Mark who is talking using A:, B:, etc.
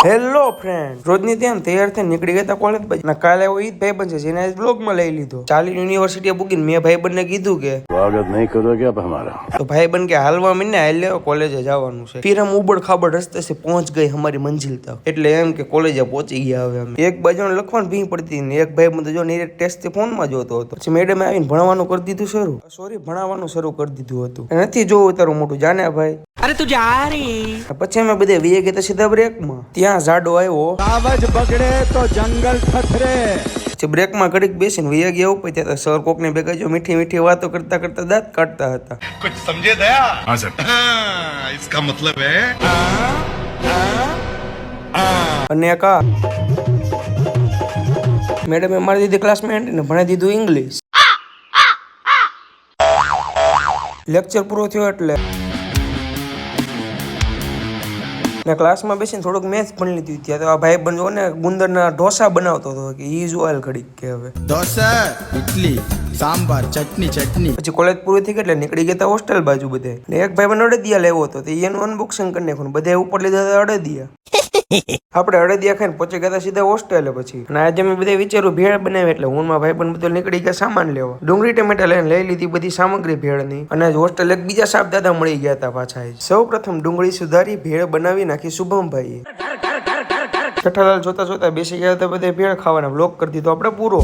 A: Hello friend, રોજની તેમ તૈયાર થઈને નીકળી ગયા કોલેજ બાજુ. ના કાલે એવો ઈ જ ભાઈબંધ છે જેને આજ બ્લોગમાં લઈ લીધો. ચાલી યુનિવર્સિટીએ પૂગીને મેં ભાઈબંધને કીધું કે
B: સ્વાગત નહીં કરોગે આપ હમારા.
A: તો ભાઈબંધ કે હાલવા મીને હાલ લેવો કોલેજે જવાનું છે. फिर हम उबड़ खाबड़ रस्ते से पहुंच गए हमारी मंजिल तक. એટલે એમ કે કોલેજે પહોંચી ગયા હવે અમે. એક બાજુ લખવાનું ભી પડતી ને એક ભાઈબંધ જો નીરે ટેસ્ટ થી ફોનમાં જોતો હતો. પછી મેડમે આવીને ભણવાનું કરી દીધું શરૂ. સોરી, ભણાવવાનું શરૂ કરી દીધું હતું. નથી જોવું તારું મોટું જાને ભાઈ.
C: અરે તું જા રહી.
A: પછી અમે બધે વીએ ગયા સીધા બ્રેકમાં. ત્યાં ઝાડો આવ્યો.
D: કાવજ બગડે તો જંગલ થથરે.
A: પછી બ્રેકમાં ઘડીક બેસીને વીએ ગયા ઉપર. ત્યાં સર કોકની ભેગા જો મીઠી મીઠી વાતો કરતા કરતા દાંત કાઢતા હતા.
E: कुछ समझे दया? हाँ सर। इसका मतलब है
A: અને એક આ મેડમે મારી દીધી ક્લાસમાં એન્ટ્રીને ભણાવી દીધું ઇંગ્લિશ. લેક્ચર પૂરો થયો એટલે ને ક્લાસમાં બેસીને થોડુંક મેથ્સ ભણી લીધું. ત્યાં તો આ ભાઈ બંધો ને ગુંદરના ઢોસા બનાવતો હતો કે ઈ જો હાલ ઘડીક કે હવે
D: ઢોસા, ઇડલી, સાંભાર, ચટણી.
A: પછી કોલેજ પૂરી થઈ ગઈ એટલે નીકળી ગયા હતા હોસ્ટેલ બાજુ બધે. ને એક ભાઈ મને અડદિયા લેવો હતો તો એનું અનબોક્સિંગ કરી નાખ્યું. બધે ઉપર લીધા હતા અડદિયા. આપણે અડદિયા ખાઈને પહોંચી ગયા હતા સીધા હોસ્ટેલે. પછી અને આજે મેં બધે વિચાર્યું ભેળ બનાવી એટલે હું મારા ભાઈ બંધ બધો નીકળી ગયા સામાન લેવા. ડુંગળી ટમેટા લઈને લઈ લીધી બધી સામગ્રી ભેળની. અને હોસ્ટેલ એક બીજા સાહેબ દાદા મળી ગયા હતા પાછા. સૌ પ્રથમ ડુંગળી સુધારી ભેળ બનાવી નાખી શુભમભાઈએ. જેઠાલાલ જોતા જોતા બેસી ગયા હતા બધે ભેળ ખાવાના. બ્લોક કરી દીધો આપણે પૂરો.